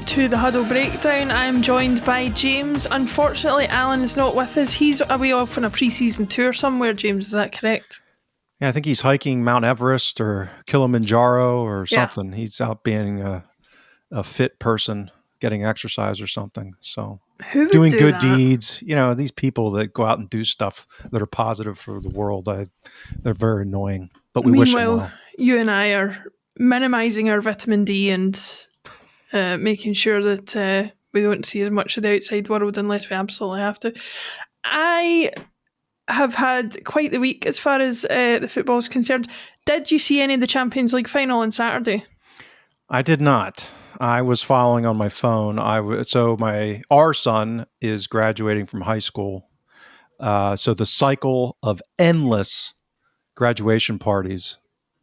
to the Huddle Breakdown. I'm joined by James. Unfortunately, Alan is not with us. He's away off on a pre-season tour somewhere, James, is that correct? Yeah, I think he's hiking Mount Everest or Kilimanjaro or something. Yeah. He's out being a fit person, getting exercise or something. So doing good deeds. You know, these people that go out and do stuff that are positive for the world, they're very annoying. But we wish them well. You and I are minimizing our vitamin D and making sure that we don't see as much of the outside world unless we absolutely have to. I have had quite the week as far as the football is concerned. Did you see any of the Champions League final on Saturday? I did not. I was following on my phone. Our son is graduating from high school. So the cycle of endless graduation parties,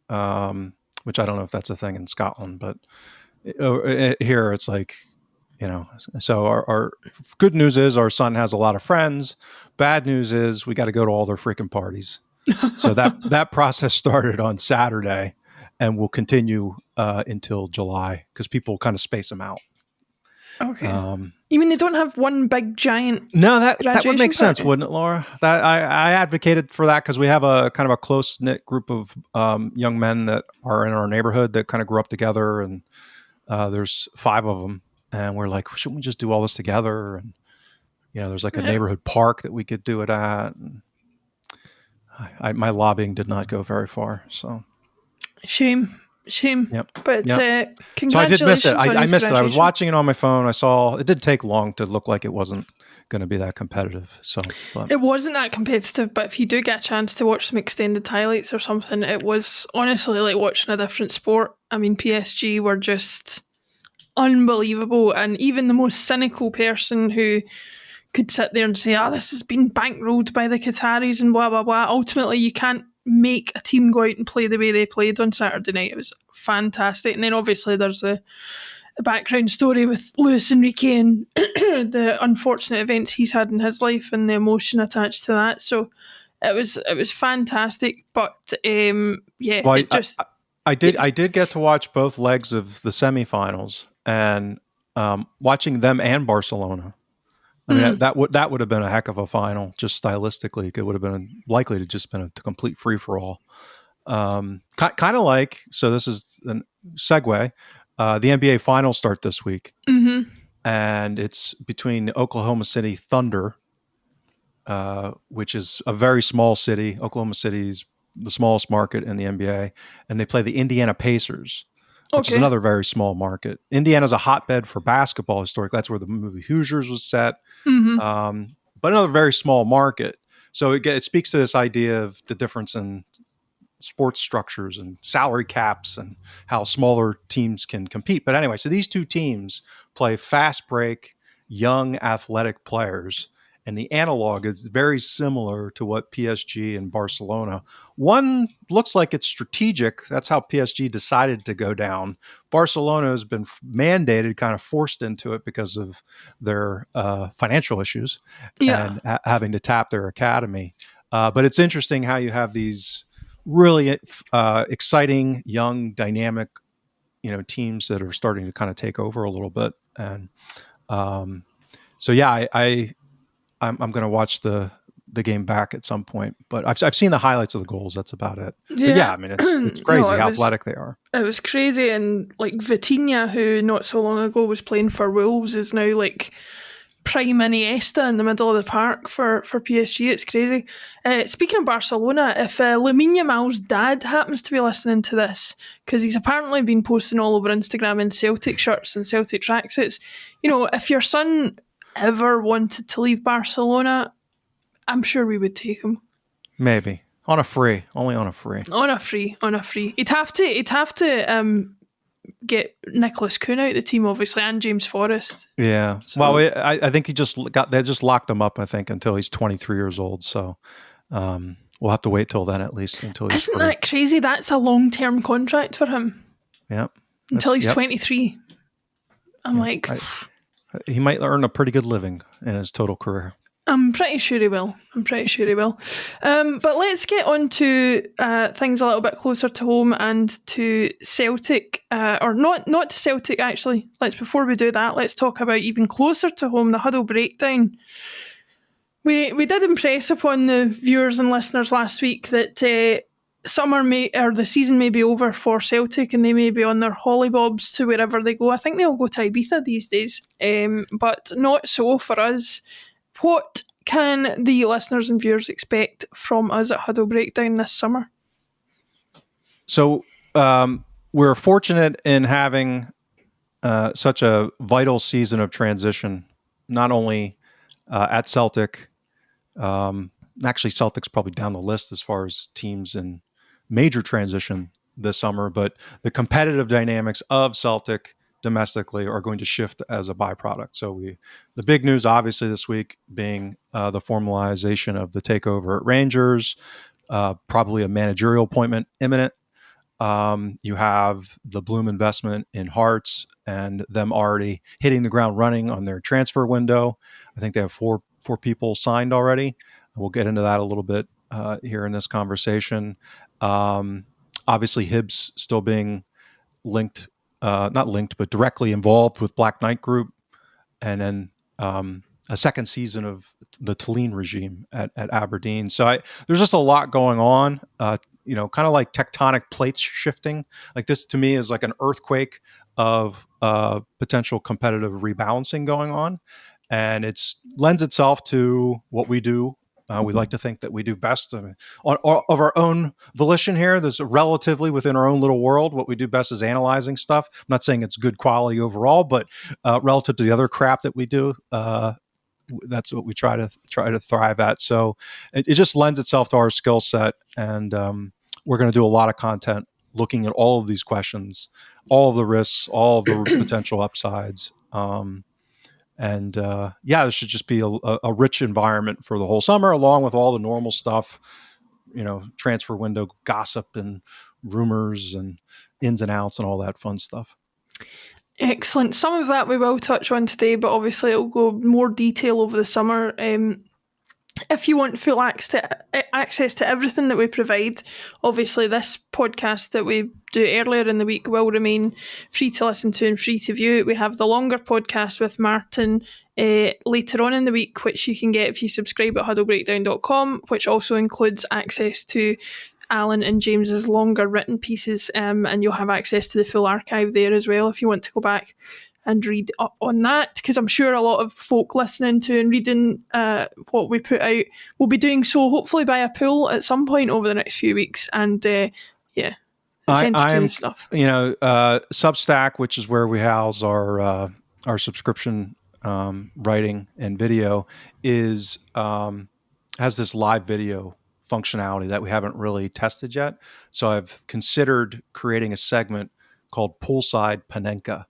which I don't know if that's a thing in Scotland, but here it's like, you know, so our good news is our son has a lot of friends. Bad news is we got to go to all their freaking parties. So that process started on Saturday and will continue until July because people kind of space them out. Okay. You mean they don't have one big giant? No, that would make sense, wouldn't it, Laura? That I advocated for that because we have a kind of a close knit group of young men that are in our neighborhood that kind of grew up together, and there's 5 of them, and we're like, shouldn't we just do all this together? And you know, there's like a neighborhood park that we could do it at. And my lobbying did not go very far, so shame. Yep. But congratulations. So I did miss it. I missed it. I was watching it on my phone. I saw it didn't take long to look like it wasn't going to be that competitive. It wasn't that competitive, but if you do get a chance to watch some extended highlights or something, it was honestly like watching a different sport. I mean, PSG were just unbelievable, and even the most cynical person who could sit there and say, this has been bankrolled by the Qataris and blah, blah, blah. Ultimately, you can't make a team go out and play the way they played on Saturday night. It was fantastic. And then obviously there's a background story with Luis Enrique and the unfortunate events he's had in his life and the emotion attached to that. So it was fantastic. But I did get to watch both legs of the semifinals and watching them and Barcelona. I mean, that would have been a heck of a final, just stylistically. It would have been likely to just been a complete free-for-all. Kind of like, so this is a segue, the NBA Finals start this week. Mm-hmm. And it's between Oklahoma City Thunder, which is a very small city. Oklahoma City is the smallest market in the NBA. And they play the Indiana Pacers, which is another very small market. Indiana's a hotbed for basketball historically. That's where the movie Hoosiers was set. Mm-hmm. But another very small market. So it speaks to this idea of the difference in sports structures and salary caps and how smaller teams can compete. But anyway, so these two teams play fast break, young, athletic players. And the analog is very similar to what PSG and Barcelona. One looks like it's strategic. That's how PSG decided to go down. Barcelona has been mandated, kind of forced into it because of their financial issues and having to tap their academy. But it's interesting how you have these really exciting, young, dynamic, teams that are starting to kind of take over a little bit. And I'm going to watch the game back at some point, but I've seen the highlights of the goals. That's about it. Yeah, I mean, it's crazy how athletic they are. It was crazy, and like Vitinha, who not so long ago was playing for Wolves, is now like prime Iniesta in the middle of the park for PSG. It's crazy. Speaking of Barcelona, if Lamine Yamal's dad happens to be listening to this, because he's apparently been posting all over Instagram in Celtic shirts and Celtic tracksuits, if your son ever wanted to leave Barcelona, I'm sure we would take him. Maybe only on a free. He'd have to get Nicholas Kuhn out of the team, obviously, and James Forrest. Yeah. So. Well, I think they just locked him up, I think, until he's 23 years old. So we'll have to wait till then, at least, until he's Isn't that crazy? That's a long-term contract for him. Yep. Until he's 23. I'm like... He might earn a pretty good living in his total career. I'm pretty sure he will. But let's get on to things a little bit closer to home and to Celtic, or not to Celtic actually. Before we do that, let's talk about even closer to home, the Huddle Breakdown. We did impress upon the viewers and listeners last week that the season may be over for Celtic and they may be on their hollybobs to wherever they go. I think they all go to Ibiza these days, but not so for us. What can the listeners and viewers expect from us at Huddle Breakdown this summer? So we're fortunate in having such a vital season of transition, not only at Celtic. Actually, Celtic's probably down the list as far as teams in major transition this summer, but the competitive dynamics of Celtic domestically are going to shift as a byproduct. So the big news, obviously, this week being the formalization of the takeover at Rangers, probably a managerial appointment imminent. You have the Bloom investment in Hearts and them already hitting the ground running on their transfer window. I think they have four people signed already. We'll get into that a little bit here in this conversation. Obviously, Hibs still being linked, not linked, but directly involved with Black Knight Group. And then a second season of the Tulane regime at Aberdeen. So there's just a lot going on, kind of like tectonic plates shifting. Like this to me is like an earthquake of potential competitive rebalancing going on. And it lends itself to what we do. We like to think that we do best of our own volition here. There's relatively within our own little world. What we do best is analyzing stuff. I'm not saying it's good quality overall, but relative to the other crap that we do, that's what we try to thrive at. So it just lends itself to our skill set, and we're going to do a lot of content looking at all of these questions, all of the risks, all of the potential upsides. This should just be a rich environment for the whole summer, along with all the normal stuff, transfer window gossip and rumors and ins and outs and all that fun stuff. Excellent. Some of that we will touch on today, but obviously it'll go more detail over the summer. If you want full access to everything that we provide, obviously this podcast that we do earlier in the week will remain free to listen to and free to view. We have the longer podcast with Martin later on in the week, which you can get if you subscribe at huddlebreakdown.com, which also includes access to Alan and James's longer written pieces, and you'll have access to the full archive there as well if you want to go back and read up on that, because I'm sure a lot of folk listening to and reading what we put out will be doing so hopefully by a pool at some point over the next few weeks. And it's entertaining stuff. Substack, which is where we house our subscription writing and video, has this live video functionality that we haven't really tested yet. So I've considered creating a segment called Poolside Panenka.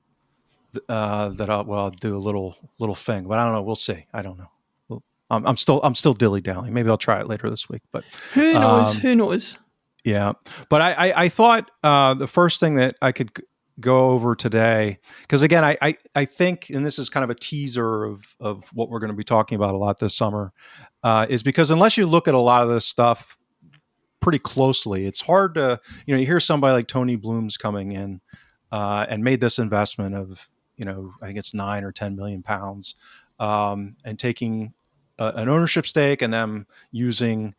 That I'll do a little thing, but I don't know. We'll see. I don't know. I'm still dilly-dallying. Maybe I'll try it later this week. But who knows? Yeah. But I thought the first thing that I could go over today, because again, I think, and this is kind of a teaser of what we're going to be talking about a lot this summer, is because unless you look at a lot of this stuff pretty closely, it's hard to, you hear somebody like Tony Bloom's coming in and made this investment of, I think it's 9 or 10 million pounds, and taking an ownership stake and them using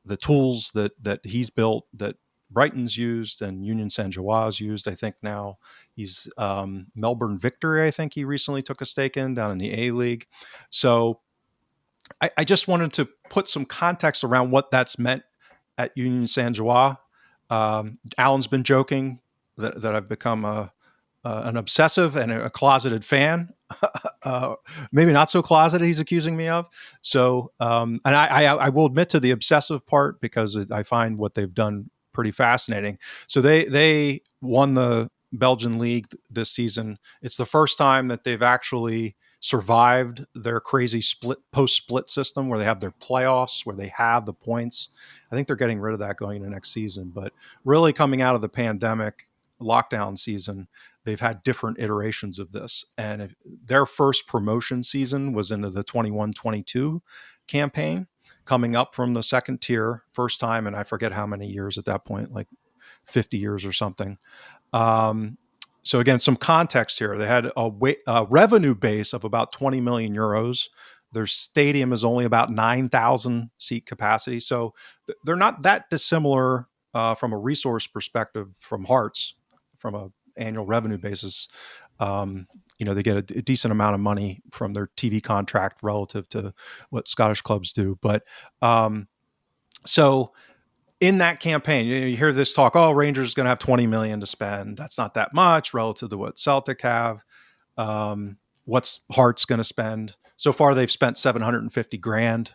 the tools that he's built, that Brighton's used and Union Saint-Gilloise used. I think now he's Melbourne Victory. I think he recently took a stake in down in the A-League. So I just wanted to put some context around what that's meant at Union Saint-Gilloise. Alan's been joking that I've become an obsessive and a closeted fan. Maybe not so closeted, he's accusing me of. So, and I will admit to the obsessive part, because I find what they've done pretty fascinating. So they won the Belgian league this season. It's the first time that they've actually survived their crazy post-split system where they have their playoffs, where they have the points. I think they're getting rid of that going into next season. But really coming out of the pandemic lockdown season, they've had different iterations of this. And their first promotion season was into the 21-22 campaign coming up from the second tier, first time, and I forget how many years at that point, like 50 years or something. So again, some context here. They had a revenue base of about 20 million euros. Their stadium is only about 9,000 seat capacity. So they're not that dissimilar from a resource perspective from Hearts, from an annual revenue basis. They get a decent amount of money from their TV contract relative to what Scottish clubs do. But so in that campaign, you hear this talk, oh, Rangers going to have 20 million to spend. That's not that much relative to what Celtic have. What's Hearts going to spend? So far, they've spent 750 grand.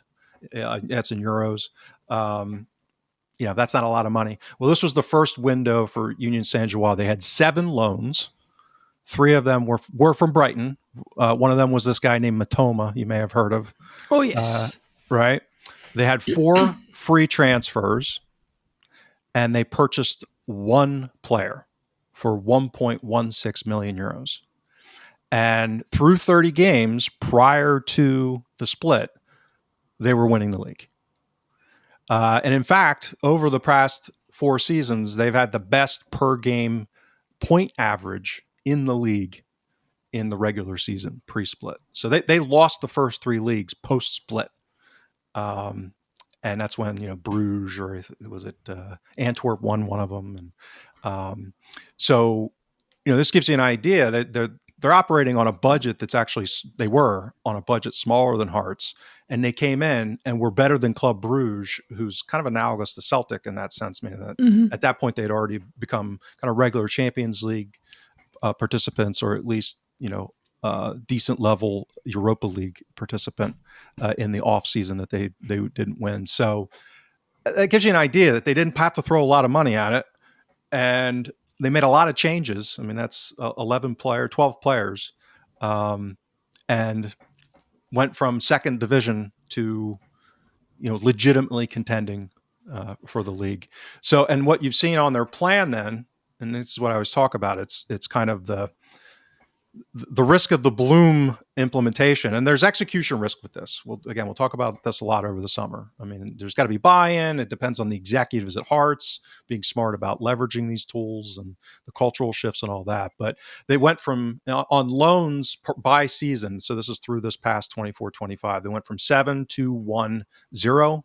That's in euros. That's not a lot of money. Well, this was the first window for Union Saint-Gilloise. They had 7 loans. 3 of them were from Brighton. One of them was this guy named Matoma, you may have heard of. Oh, yes. Right? They had 4 free transfers, and they purchased 1 player for 1.16 million euros. And through 30 games prior to the split, they were winning the league. And in fact, over the past 4 seasons, they've had the best per game point average in the league in the regular season pre-split. So they lost the first 3 leagues post-split. And that's when, Bruges, or was it Antwerp, won one of them. And so, this gives you an idea that they're operating on a budget they were on a budget smaller than Hearts, and they came in and were better than Club Bruges, who's kind of analogous to Celtic in that sense, meaning that at that point they'd already become kind of regular Champions League participants, or at least, decent level Europa League participant in the off season that they didn't win. So that gives you an idea that they didn't have to throw a lot of money at it, and they made a lot of changes. I mean, that's 12 players, and went from second division to, legitimately contending for the league. So, and what you've seen on their plan then, and this is what I always talk about, it's kind of the risk of the Bloom implementation, and there's execution risk with this. We'll talk about this a lot over the summer. I mean, there's got to be buy-in. It depends on the executives at Hearts being smart about leveraging these tools and the cultural shifts and all that. But they went from, on loans by season, so this is through this past 24-25, they went from 7 to 1 0.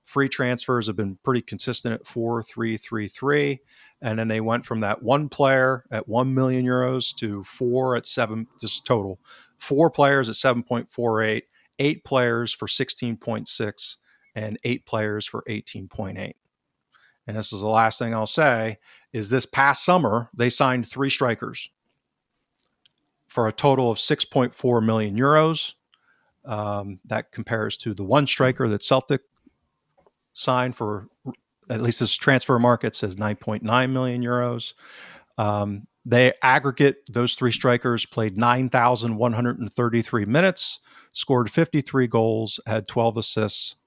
Free transfers have been pretty consistent at 4, 3, 3, 3. And then they went from that 1 player at 1 million euros to 4 at 7, just total. 4 players at 7.48, 8 players for 16.6, and 8 players for 18.8. And this is the last thing I'll say, is this past summer, they signed 3 strikers for a total of 6.4 million euros. That compares to the 1 striker that Celtic signed for, at least this transfer market says 9.9 million euros. They aggregate, those 3 strikers played 9,133 minutes, scored 53 goals, had 12 assists,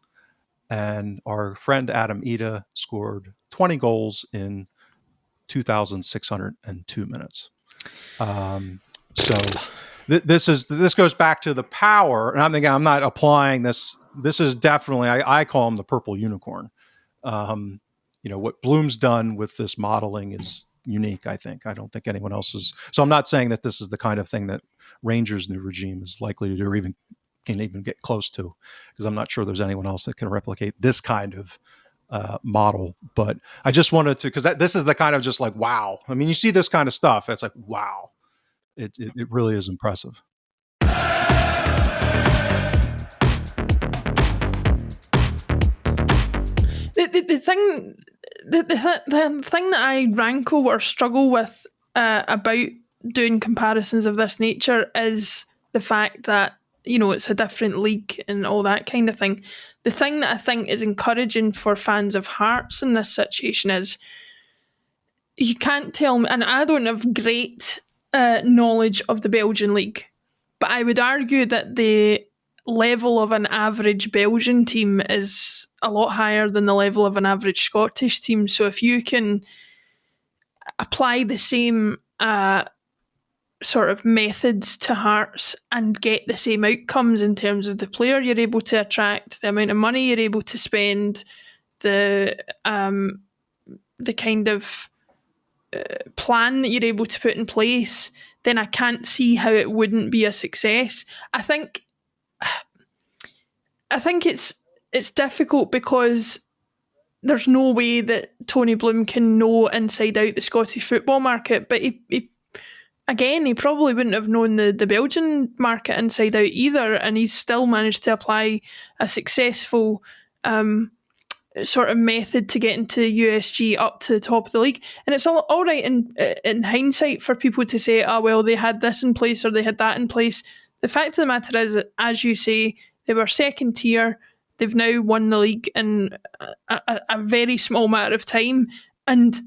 and our friend Adam Ida scored 20 goals in 2,602 minutes. This goes back to the power, and I'm not applying this. This is definitely, I call him the purple unicorn. What Bloom's done with this modeling is unique, I think. I don't think anyone else is. So I'm not saying that this is the kind of thing that Rangers' new regime is likely to do, or even can even get close to, because I'm not sure there's anyone else that can replicate this kind of model. But I just wanted to, because this is the kind of just like, wow. I mean, you see this kind of stuff, it's like, wow. It really is impressive. The thing that I rankle or struggle with about doing comparisons of this nature is the fact that, it's a different league and all that kind of thing. The thing that I think is encouraging for fans of Hearts in this situation is you can't tell me, and I don't have great knowledge of the Belgian league, but I would argue that the level of an average Belgian team is a lot higher than the level of an average Scottish team. So if you can apply the same sort of methods to Hearts and get the same outcomes in terms of the player you're able to attract, the amount of money you're able to spend, the kind of plan that you're able to put in place, then I can't see how it wouldn't be a success. I think it's difficult because there's no way that Tony Bloom can know inside out the Scottish football market, but he probably wouldn't have known the Belgian market inside out either, and he's still managed to apply a successful sort of method to get into USG up to the top of the league. And it's all right in hindsight for people to say, oh, well, they had this in place or they had that in place. The fact of the matter is that, as you say, they were second tier. They've now won the league in a very small matter of time. And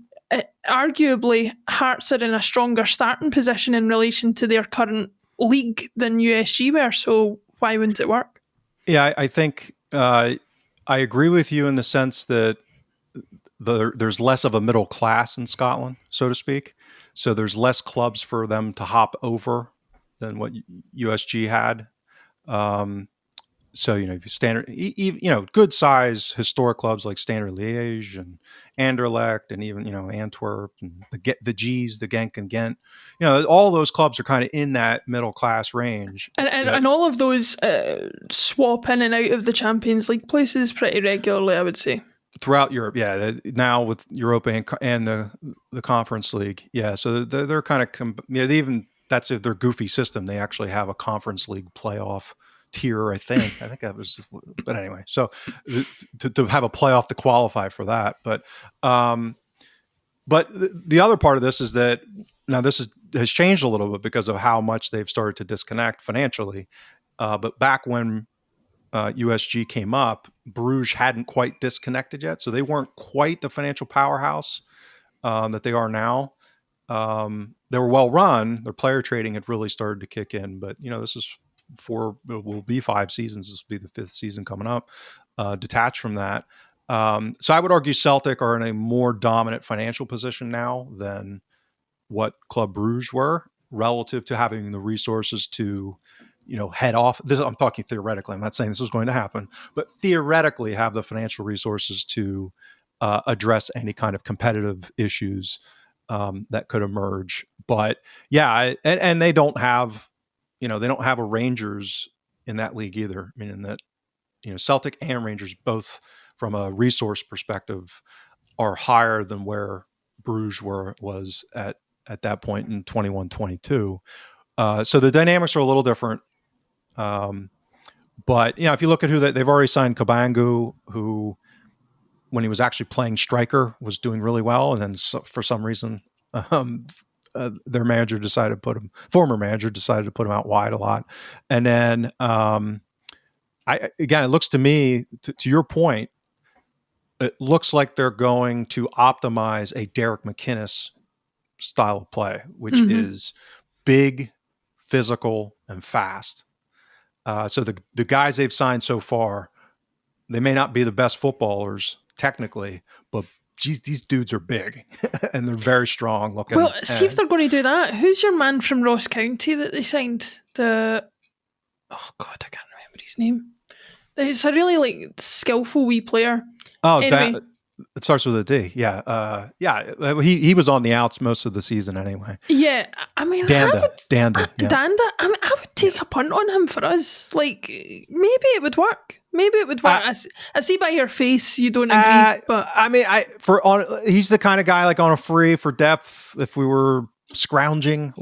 arguably, Hearts are in a stronger starting position in relation to their current league than USG were. So why wouldn't it work? Yeah, I think I agree with you in the sense that there's less of a middle class in Scotland, so to speak. So there's less clubs for them to hop over than what USG had. So, if you standard, good size historic clubs like Standard Liège and Anderlecht and even, Antwerp and the G's, the Genk and Ghent, all those clubs are kind of in that middle class range. And all of those swap in and out of the Champions League places pretty regularly, I would say. Throughout Europe, yeah. Now with Europa and the Conference League, yeah. So they're kind of, that's their goofy system. They actually have a Conference League playoff tier, I think that was, but anyway, so to have a playoff to qualify for that. But the other part of this is that now this has changed a little bit because of how much they've started to disconnect financially. But back when USG came up, Bruges hadn't quite disconnected yet, so they weren't quite the financial powerhouse that they are now. They were well run. Their player trading had really started to kick in, but this is will be 5 seasons. This will be the 5th season coming up, detached from that. So I would argue Celtic are in a more dominant financial position now than what Club Bruges were, relative to having the resources to, head off. I'm talking theoretically. I'm not saying this is going to happen, but theoretically have the financial resources to address any kind of competitive issues that could emerge. But yeah, and they don't have, they don't have a Rangers in that league either. Meaning that, Celtic and Rangers, both from a resource perspective, are higher than where Bruges was at that point in 21-22. So the dynamics are a little different. But if you look at who they've already signed, Kabangu, who, when he was actually playing striker, was doing really well, and then for some reason, their former manager decided to put him out wide a lot. And then, it looks to me, to your point, it looks like they're going to optimize a Derek McInnes style of play, which is big, physical, and fast. So the guys they've signed so far, they may not be the best footballers technically, but geez, these dudes are big and they're very strong looking. Well, see if they're going to do that. Who's your man from Ross County that they signed? Oh God, I can't remember his name. It's a really skillful wee player. Oh, anyway. It starts with a D. Yeah. He was on the outs most of the season anyway. Yeah. I mean, Danda. Danda. I mean, I would take a punt on him for us. Maybe it would work. I see by your face you don't agree. But I mean, he's the kind of guy on a free for depth. If we were scrounging,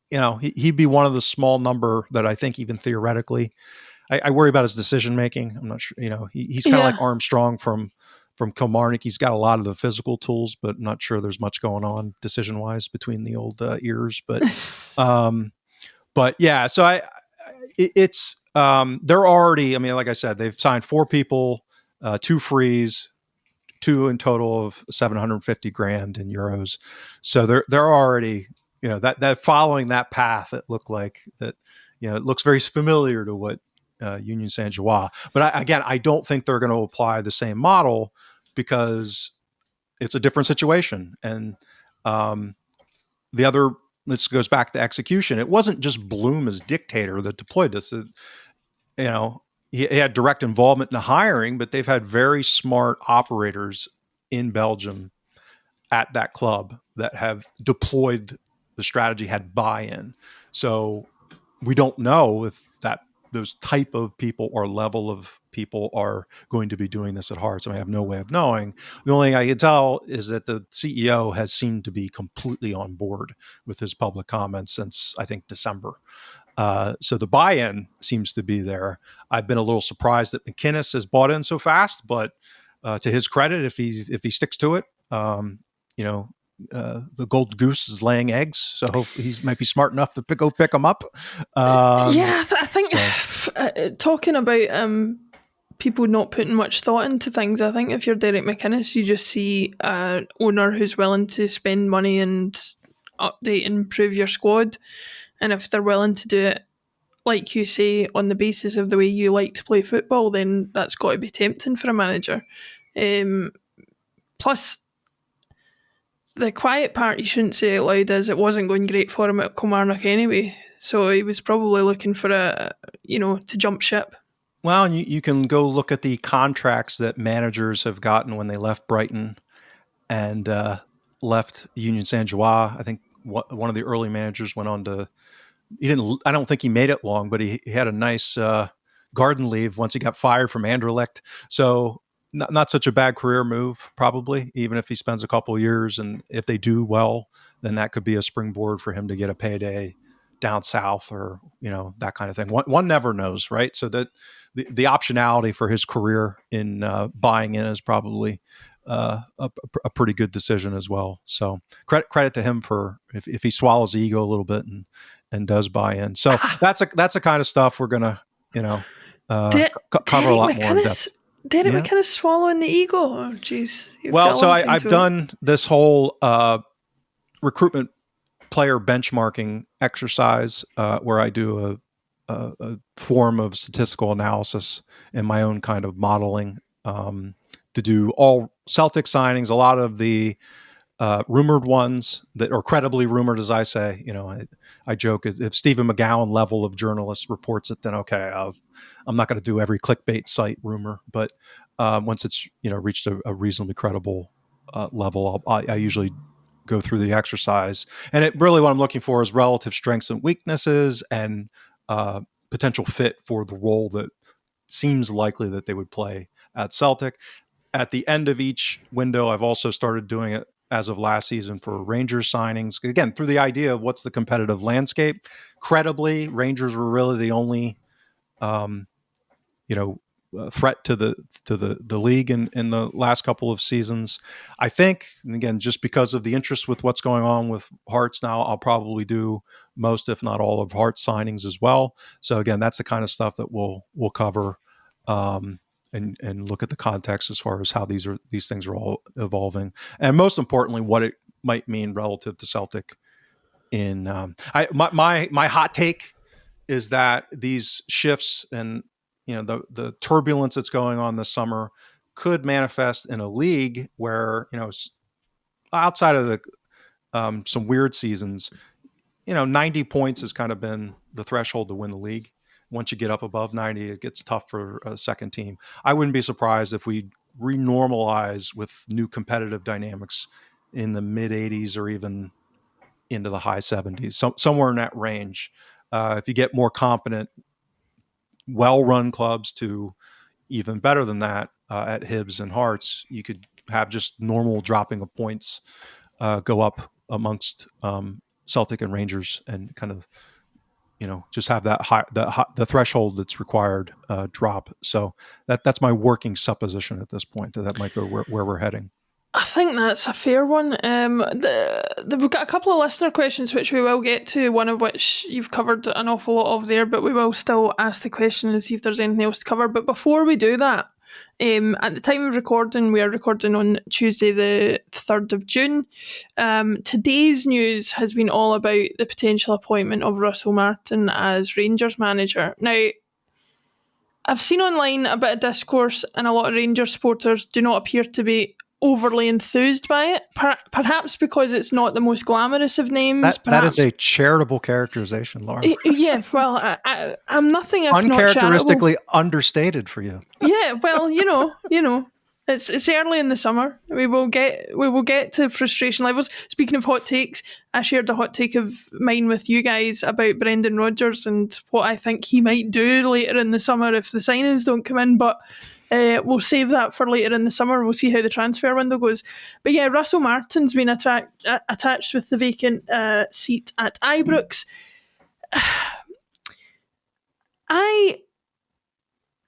he'd be one of the small number that I think even theoretically, I worry about his decision making. I'm not sure. He's kind of like Armstrong from Kilmarnock. He's got a lot of the physical tools, but not sure there's much going on decision wise between the old ears. But, but yeah. So it's they're already. I mean, like I said, they've signed 4 people, 2 frees, 2 in total of 750 grand in euros. So they're already that following that path. It looked like that. It looks very familiar to what. Union Saint-Gilloise. But I don't think they're going to apply the same model because it's a different situation. And the other this goes back to execution. It wasn't just Bloom as dictator that deployed this. He had direct involvement in the hiring, but they've had very smart operators in Belgium at that club that have deployed the strategy, had buy-in. So we don't know if those type of people or level of people are going to be doing this at Hearts. I have no way of knowing. The only thing I can tell is that the CEO has seemed to be completely on board with his public comments since, I think, December. So the buy-in seems to be there. I've been a little surprised that McInnes has bought in so fast, but to his credit, if he sticks to it, the gold goose is laying eggs, so hopefully he might be smart enough to pick them up. I think talking about people not putting much thought into things, I think if you're Derek McInnes, you just see an owner who's willing to spend money and update and improve your squad. And if they're willing to do it, like you say, on the basis of the way you like to play football, then that's got to be tempting for a manager. Plus, the quiet part you shouldn't say out loud is it wasn't going great for him at Kilmarnock anyway. So he was probably looking for to jump ship. Well, and you can go look at the contracts that managers have gotten when they left Brighton and left Union Saint-Gilloise. I think one of the early managers went on to. I don't think he made it long, but he had a nice garden leave once he got fired from Anderlecht. So not such a bad career move, probably, even if he spends a couple of years. And if they do well, then that could be a springboard for him to get a payday down south or, that kind of thing. One never knows, right? So that the optionality for his career in buying in is probably a pretty good decision as well. So credit to him for if he swallows the ego a little bit and does buy in. So that's the kind of stuff we're gonna cover a lot more in depth. Derek McInnes swallowing the ego. Oh, jeez. Well, so I've done this whole recruitment player benchmarking exercise where I do a form of statistical analysis in my own kind of modeling to do all Celtic signings, a lot of the rumored ones that are credibly rumored, as I say. I joke, if Stephen McGowan level of journalist reports it, then okay, I'm not going to do every clickbait site rumor, but once it's reached a reasonably credible level, I usually go through the exercise. And it really, what I'm looking for is relative strengths and weaknesses and potential fit for the role that seems likely that they would play at Celtic. At the end of each window, I've also started doing it as of last season for Rangers signings. Again, through the idea of what's the competitive landscape. Credibly, Rangers were really the only, threat to the league in the last couple of seasons. I think, and again, just because of the interest with what's going on with Hearts now, I'll probably do most, if not all, of Hearts signings as well. So again, that's the kind of stuff that we'll cover. And look at the context as far as how these things are all evolving, and most importantly, what it might mean relative to Celtic. My hot take is that these shifts and the turbulence that's going on this summer could manifest in a league where outside of the some weird seasons, 90 points has kind of been the threshold to win the league. Once you get up above 90, it gets tough for a second team. I wouldn't be surprised if we renormalize with new competitive dynamics in the mid 80s or even into the high 70s, somewhere in that range. If you get more competent, well-run clubs to even better than that at Hibs and Hearts, you could have just normal dropping of points go up amongst Celtic and Rangers and kind of just have that the threshold that's required drop. So that's my working supposition at this point that might go where we're heading. I think that's a fair one. We've got a couple of listener questions which we will get to, one of which you've covered an awful lot of there, but we will still ask the question and see if there's anything else to cover. But before we do that, at the time of recording, we are recording on Tuesday the 3rd of June. Today's news has been all about the potential appointment of Russell Martin as Rangers manager. Now, I've seen online a bit of discourse and a lot of Rangers supporters do not appear to be overly enthused by it. Perhaps because it's not the most glamorous of names. That is a charitable characterization, Laura. Yeah, well, I'm nothing if not charitable. Uncharacteristically understated for you. Yeah, well, you know, it's early in the summer. We will get to frustration levels. Speaking of hot takes, I shared a hot take of mine with you guys about Brendan Rodgers and what I think he might do later in the summer if the signings don't come in. But we'll save that for later in the summer. We'll see how the transfer window goes. But yeah, Russell Martin's been attached with the vacant seat at Ibrox. I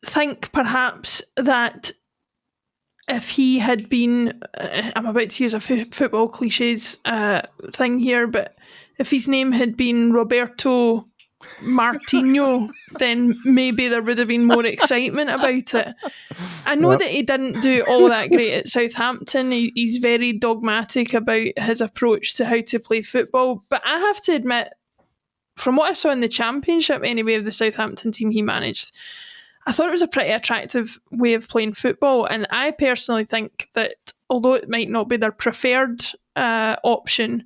think perhaps that if he had been, I'm about to use a football cliches thing here, but if his name had been Roberto Martinho, then maybe there would have been more excitement about it. I know that he didn't do all that great at Southampton. He's very dogmatic about his approach to how to play football, but I have to admit, from what I saw in the Championship anyway of the Southampton team he managed, I thought it was a pretty attractive way of playing football, and I personally think that although it might not be their preferred option,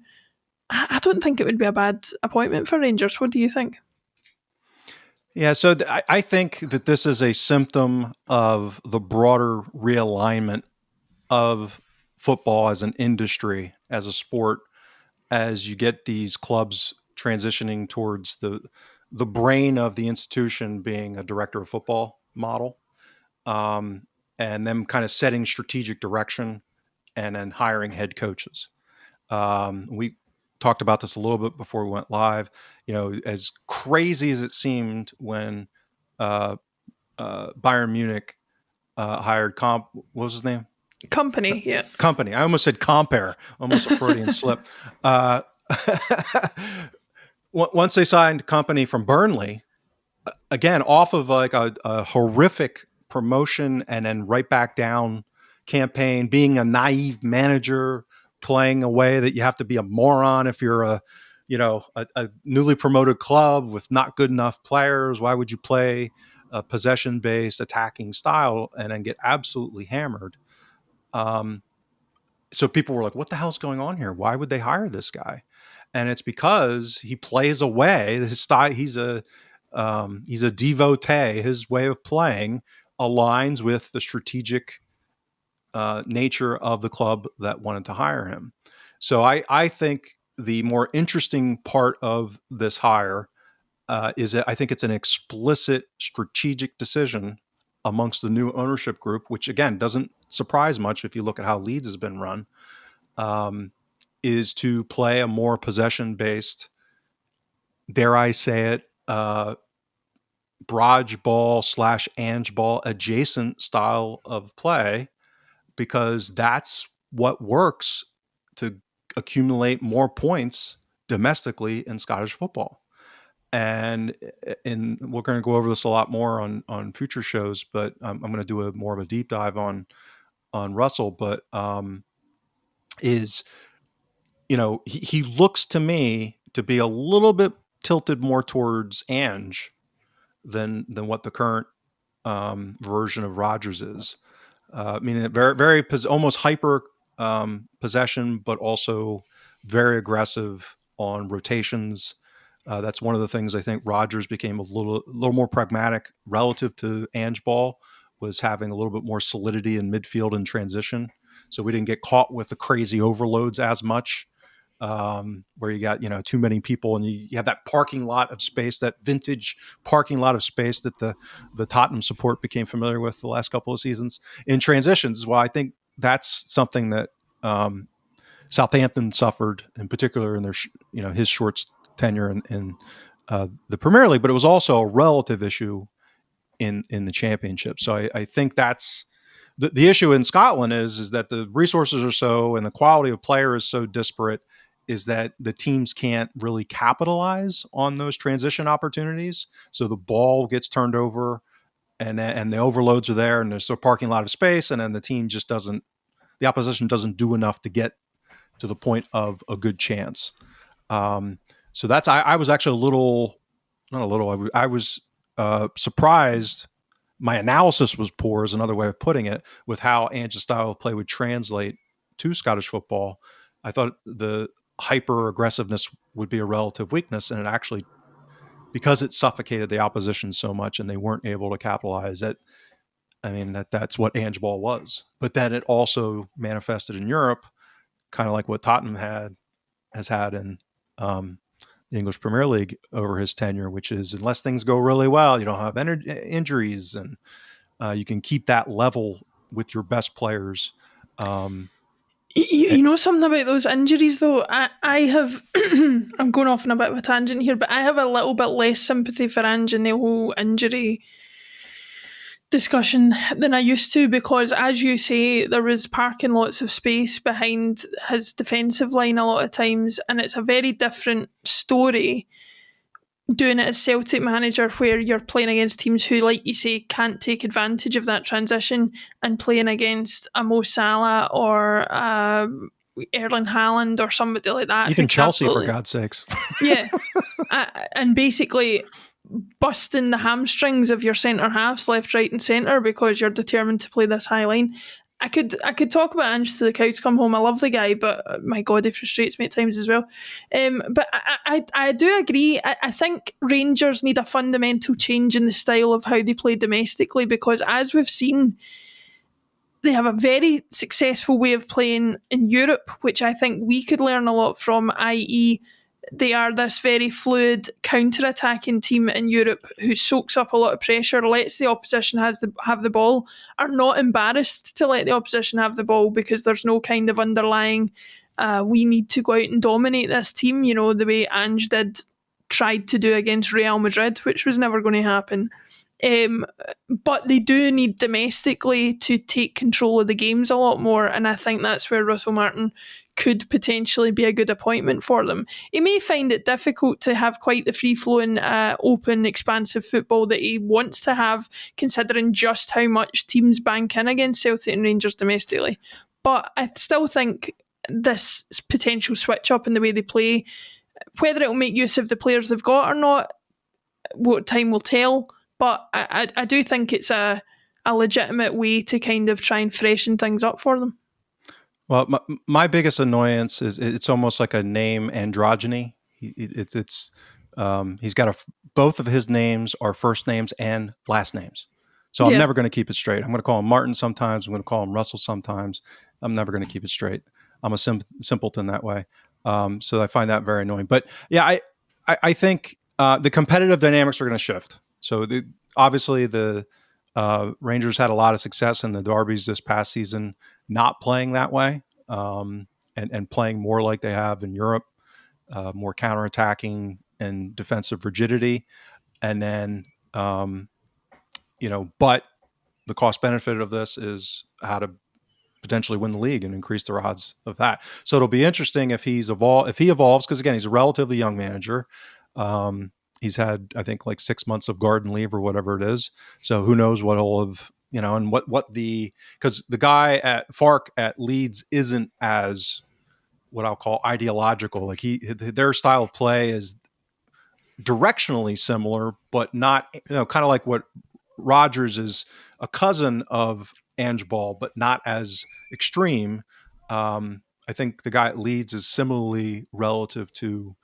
I don't think it would be a bad appointment for Rangers. What do you think? Yeah, so I think that this is a symptom of the broader realignment of football as an industry, as a sport, as you get these clubs transitioning towards the brain of the institution being a director of football model, and them kind of setting strategic direction and then hiring head coaches. We talked about this a little bit before we went live. You know, as crazy as it seemed when Bayern Munich hired what was his name? Company, yeah. Company. I almost said compare, almost a Freudian slip. Once they signed Company from Burnley, again, off of like a horrific promotion and then right back down campaign, being a naive manager, playing a way that you have to be a moron if you're a newly promoted club with not good enough players. Why would you play a possession-based attacking style and then get absolutely hammered? So people were like, what the hell's going on here? Why would they hire this guy? And it's because he plays away his style. He's a devotee. His way of playing aligns with the strategic nature of the club that wanted to hire him. So I think the more interesting part of this hire is that I think it's an explicit strategic decision amongst the new ownership group, which again doesn't surprise much if you look at how Leeds has been run, is to play a more possession-based, dare I say it, Braj ball / Ange ball adjacent style of play, because that's what works to accumulate more points domestically in Scottish football. And we're going to go over this a lot more on future shows, but I'm going to do more of a deep dive on Russell. But he looks to me to be a little bit tilted more towards Ange than what the current version of Rodgers is. Meaning very, very almost hyper possession, but also very aggressive on rotations. That's one of the things I think Rodgers became a little more pragmatic relative to Ange ball, was having a little bit more solidity in midfield and transition. So we didn't get caught with the crazy overloads as much, where you got too many people and you have that parking lot of space, that vintage parking lot of space that the Tottenham support became familiar with the last couple of seasons in transitions. Well, I think that's something that Southampton suffered in particular in their his short tenure in the Premier League, but it was also a relative issue in the Championship. So I think that's the issue in Scotland is that the resources are so, and the quality of player is so disparate, is that the teams can't really capitalize on those transition opportunities. So the ball gets turned over and the overloads are there and there's a parking lot of space. And then the opposition doesn't do enough to get to the point of a good chance. So I was actually I was surprised my analysis was poor is another way of putting it, with how Ange's style of play would translate to Scottish football. I thought the hyper aggressiveness would be a relative weakness, and it actually, because it suffocated the opposition so much and they weren't able to capitalize it. I mean, that's what Ange ball was. But then it also manifested in Europe, kind of like what Tottenham has had in the English Premier League over his tenure, which is, unless things go really well, you don't have injuries, and you can keep that level with your best players. You know something about those injuries, though? I have, I'm going off on a bit of a tangent here, but I have a little bit less sympathy for Ange and the whole injury discussion than I used to, because, as you say, there was parking lots of space behind his defensive line a lot of times, and it's a very different story doing it as Celtic manager, where you're playing against teams who, like you say, can't take advantage of that transition, and playing against a Mo Salah or Erling Haaland or somebody like that. Even Chelsea, for God's sakes. Yeah. And basically busting the hamstrings of your centre halves left, right and centre because you're determined to play this high line. I could talk about Ange to the cows come home. I love the guy, but my God, he frustrates me at times as well. But I do agree. I think Rangers need a fundamental change in the style of how they play domestically, because, as we've seen, they have a very successful way of playing in Europe, which I think we could learn a lot from, i.e. they are this very fluid counter-attacking team in Europe who soaks up a lot of pressure, lets the opposition have the ball, are not embarrassed to let the opposition have the ball because there's no kind of underlying we need to go out and dominate this team, the way Ange tried to do against Real Madrid, which was never going to happen. But they do need domestically to take control of the games a lot more, and I think that's where Russell Martin could potentially be a good appointment for them. He may find it difficult to have quite the free-flowing, open, expansive football that he wants to have, considering just how much teams bank in against Celtic and Rangers domestically. But I still think this potential switch-up in the way they play, whether it will make use of the players they've got or not, what time will tell. But I do think it's a legitimate way to kind of try and freshen things up for them. Well, my biggest annoyance is it's almost like a name androgyny. He's got both of his names are first names and last names. So I'm never going to keep it straight. I'm going to call him Martin sometimes. I'm going to call him Russell sometimes. I'm never going to keep it straight. I'm a simpleton that way. So I find that very annoying. But yeah, I think the competitive dynamics are going to shift. So obviously the Rangers had a lot of success in the derbies this past season, not playing that way, and playing more like they have in Europe, more counterattacking and defensive rigidity. And then, but the cost benefit of this is how to potentially win the league and increase their odds of that. So it'll be interesting if he evolves, because again, he's a relatively young manager. He's had, I think, like 6 months of garden leave or whatever it is. So who knows what he'll have, and because the guy at Fark at Leeds isn't as what I'll call ideological. Like their style of play is directionally similar, but not, kind of like what Rodgers is, a cousin of Ange ball, but not as extreme. I think the guy at Leeds is similarly relative to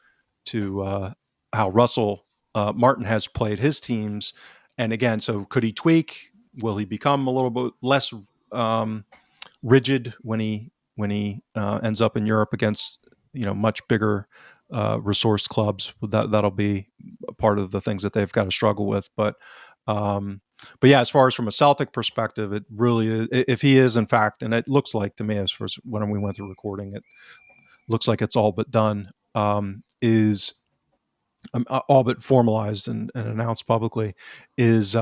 how Russell Martin has played his teams. And again, so could he tweak? Will he become a little bit less rigid when he ends up in Europe against much bigger resource clubs? That'll be part of the things that they've got to struggle with. But yeah, as far as from a Celtic perspective, it really is, if he is in fact, and it looks like to me as far as when we went through recording, it looks like it's all but done, is all but formalized and announced publicly, is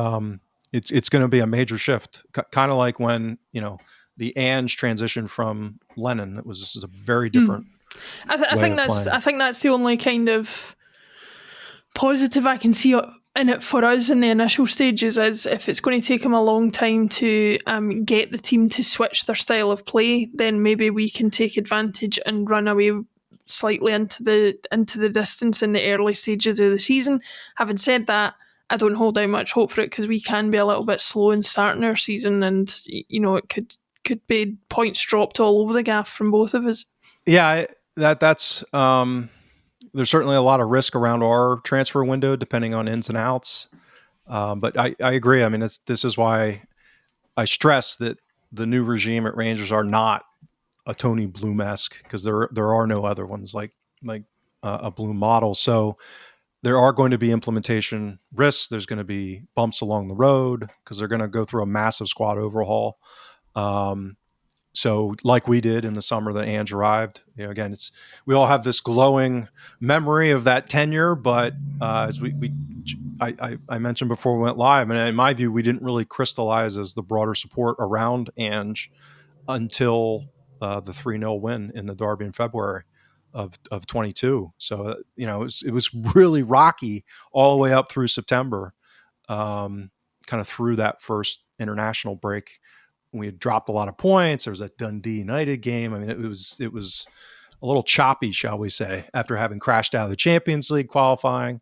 it's going to be a major shift, kind of like when the Ange transition from Lennon. This is a very different. I think that's the only kind of positive I can see in it for us in the initial stages, is if it's going to take him a long time to get the team to switch their style of play, then maybe we can take advantage and run away slightly into the distance in the early stages of the season. Having said that, I don't hold out much hope for it because we can be a little bit slow in starting our season, and it could be points dropped all over the gaff from both of us. Yeah, that's there's certainly a lot of risk around our transfer window, depending on ins and outs. But I agree. I mean, this is why I stress that the new regime at Rangers are not a Tony Bloom-esque, because there are no other ones like a Bloom model. So there are going to be implementation risks. There's going to be bumps along the road because they're going to go through a massive squad overhaul. So like we did in the summer that Ange arrived, again, we all have this glowing memory of that tenure, but as I mentioned before we went live, and in my view, we didn't really crystallize as the broader support around Ange until the 3-0 win in the Derby in February of 22. So, it was really rocky all the way up through September, kind of through that first international break. We had dropped a lot of points. There was that Dundee United game. I mean, it was a little choppy, shall we say, after having crashed out of the Champions League qualifying,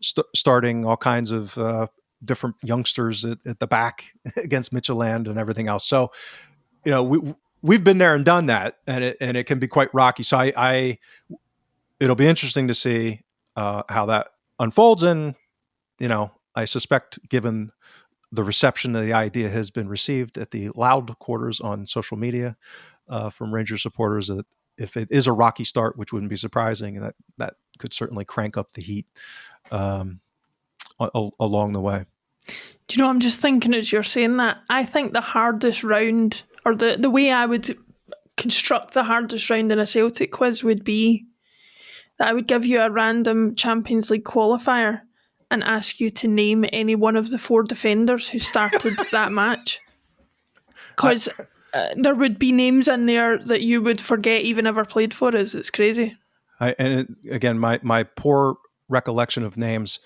starting all kinds of different youngsters at the back against Midtjylland and everything else. So, we've been there and done that, and it can be quite rocky. So it'll be interesting to see how that unfolds. And, I suspect, given the reception of the idea has been received at the loud quarters on social media from Ranger supporters, that if it is a rocky start, which wouldn't be surprising, that could certainly crank up the heat along the way. Do you know, I'm just thinking as you're saying that, I think the hardest round, or the way I would construct the hardest round in a Celtic quiz would be that I would give you a random Champions League qualifier and ask you to name any one of the 4 defenders who started that match. Because there would be names in there that you would forget even ever played for us. It's crazy. Again, my poor recollection of names,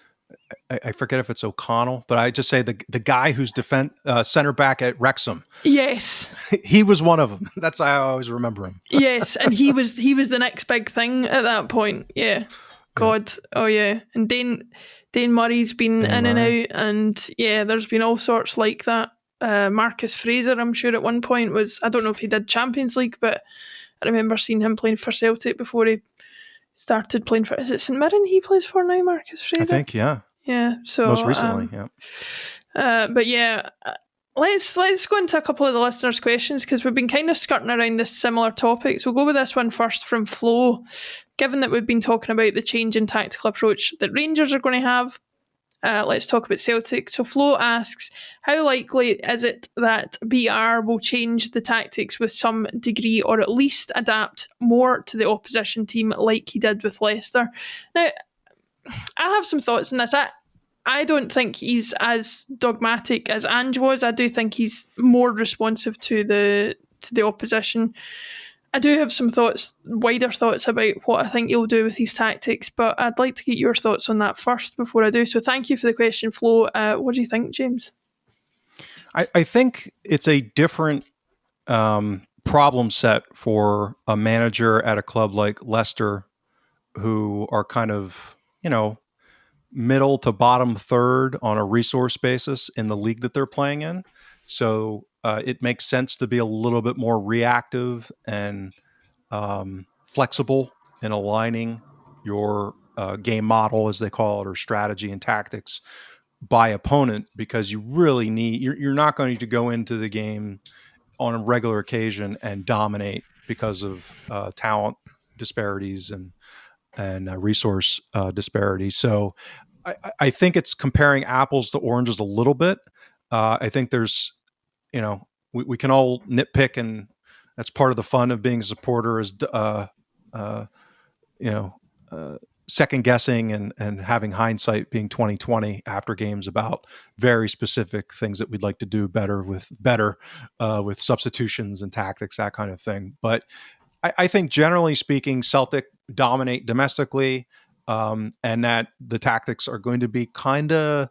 I forget if it's O'Connell, but I just say the guy who's center back at Wrexham. Yes. He was one of them. That's how I always remember him. Yes, and he was the next big thing at that point. Yeah. God. Yeah. Oh, yeah. And Dane Murray's been in and out, and yeah, there's been all sorts like that. Marcus Fraser, I'm sure at one point I don't know if he did Champions League, but I remember seeing him playing for Celtic before he started playing for, is it St Mirren he plays for now, Marcus Fraser? I think, yeah. Yeah, so most recently, yeah. But yeah, let's go into a couple of the listeners' questions, because we've been kind of skirting around this similar topic. So we'll go with this one first from Flo. Given that we've been talking about the change in tactical approach that Rangers are going to have, let's talk about Celtic. So Flo asks, how likely is it that BR will change the tactics with some degree, or at least adapt more to the opposition team like he did with Leicester? Now, I have some thoughts on this. I don't think he's as dogmatic as Ange was. I do think he's more responsive to the opposition. I do have some wider thoughts about what I think he'll do with his tactics, but I'd like to get your thoughts on that first before I do. So thank you for the question, Flo. What do you think, James? I think it's a different problem set for a manager at a club like Leicester, who are kind of, middle to bottom third on a resource basis in the league that they're playing in. So it makes sense to be a little bit more reactive and flexible in aligning your game model, as they call it, or strategy and tactics by opponent, because you really you're not going to go into the game on a regular occasion and dominate because of talent disparities and resource disparities. So I think it's comparing apples to oranges a little bit. I think there's, we can all nitpick, and that's part of the fun of being a supporter, is second guessing and having hindsight being 2020 after games about very specific things that we'd like to do better with substitutions and tactics, that kind of thing. But I think generally speaking, Celtic dominate domestically, and that the tactics are going to be kind of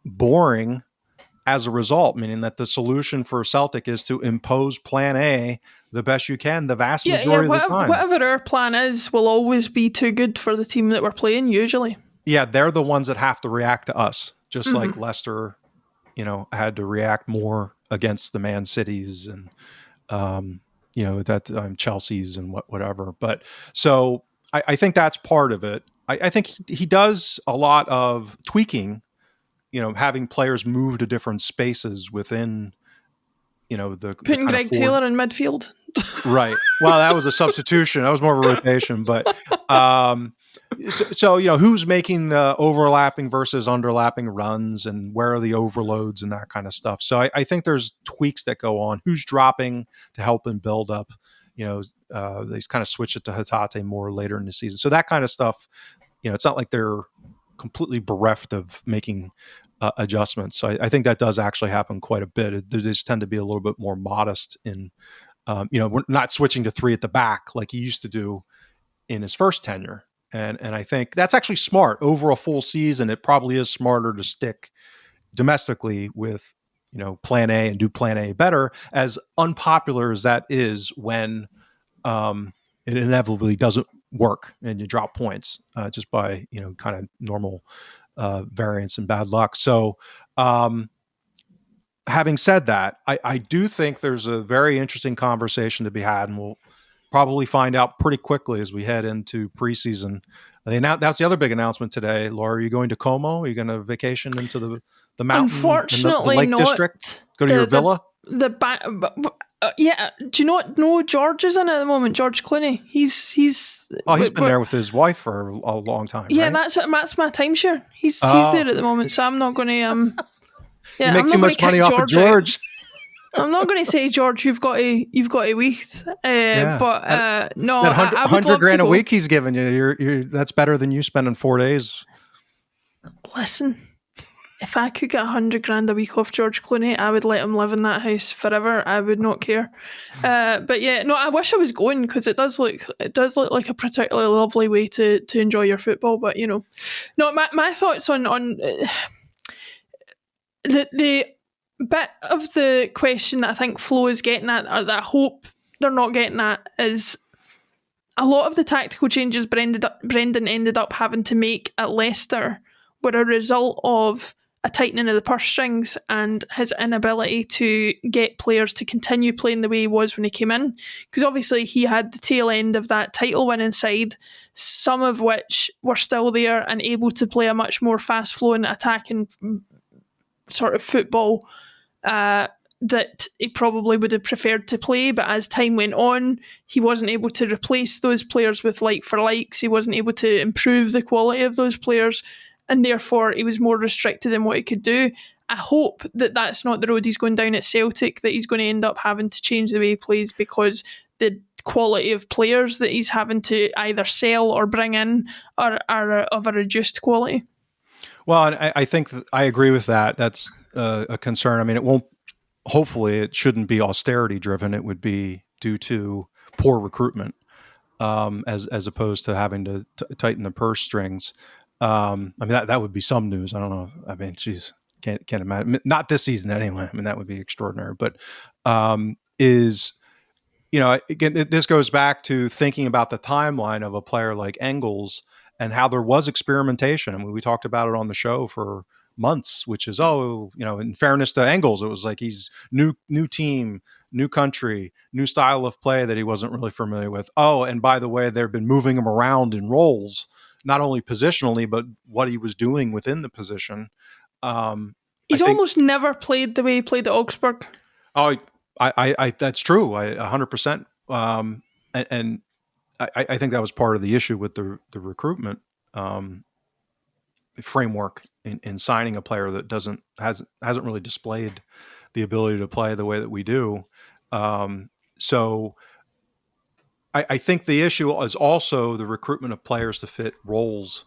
boring as a result, meaning that the solution for Celtic is to impose plan A the best you can the majority of the time. Whatever our plan is will always be too good for the team that we're playing, usually. Yeah, they're the ones that have to react to us, just like Mm-hmm. Leicester, had to react more against the Man Cities and that Chelsea's and whatever. But so I think that's part of it. I think he does a lot of tweaking, having players move to different spaces within, the Putting kind of Greg forward. Taylor in midfield. Right. Well, that was a substitution. That was more of a rotation, but um, who's making the overlapping versus underlapping runs, and where are the overloads and that kind of stuff. So I think there's tweaks that go on. Who's dropping to help and build up? They kind of switch it to Hatate more later in the season. So that kind of stuff. It's not like they're completely bereft of making adjustments. So I think that does actually happen quite a bit. They just tend to be a little bit more modest in. We're not switching to three at the back like he used to do in his first tenure. And I think that's actually smart over a full season. It probably is smarter to stick domestically with, plan A and do plan A better, as unpopular as that is when it inevitably doesn't work and you drop points just by, kind of normal variance and bad luck. So, having said that, I do think there's a very interesting conversation to be had, and we'll probably find out pretty quickly as we head into preseason. That's the other big announcement today. Laura, are you going to Como? Are you going to vacation into the mountain and the Unfortunately, Lake not. District? Go to your villa? Yeah. Do you not know George is in it at the moment? George Clooney. He's Been there with his wife for a long time. Yeah, right? that's my timeshare. He's there at the moment, so I'm not going to you Yeah, make I'm too not going much to money kick off of George out. George. I'm not going to say, George, you've got to week. But no, that I would $100 love grand to a go. week he's giving you. That's better than you spending 4 days. Listen, if I could get 100 grand a week off George Clooney, I would let him live in that house forever. I would not care. But yeah, no, I wish I was going, because it does look like a particularly lovely way to enjoy your football. But no, my thoughts on the bit of the question that I think Flo is getting at, or that I hope they're not getting at, is a lot of the tactical changes Brendan ended up having to make at Leicester were a result of a tightening of the purse strings and his inability to get players to continue playing the way he was when he came in. Because obviously he had the tail end of that title winning side, some of which were still there and able to play a much more fast flowing attacking sort of football that he probably would have preferred to play. But as time went on, he wasn't able to replace those players with like for likes. He wasn't able to improve the quality of those players, and therefore he was more restricted in what he could do. I hope that that's not the road he's going down at Celtic, that he's going to end up having to change the way he plays because the quality of players that he's having to either sell or bring in are of a reduced quality. Well, and I think I agree with that. That's a concern. I mean, hopefully it shouldn't be austerity driven. It would be due to poor recruitment, as opposed to having to tighten the purse strings. I mean, that would be some news. I don't know. I mean, geez, can't imagine. Not this season anyway. I mean, that would be extraordinary. But again, this goes back to thinking about the timeline of a player like Engels and how there was experimentation. I mean, we talked about it on the show for months, which is, in fairness to Engels, it was like he's new team, new country, new style of play that he wasn't really familiar with. Oh, and by the way, they've been moving him around in roles, not only positionally, but what he was doing within the position. He's almost never played the way he played at Augsburg. Oh, I that's true. 100%. And I think that was part of the issue with the recruitment framework in signing a player that hasn't really displayed the ability to play the way that we do. So I think the issue is also the recruitment of players to fit roles,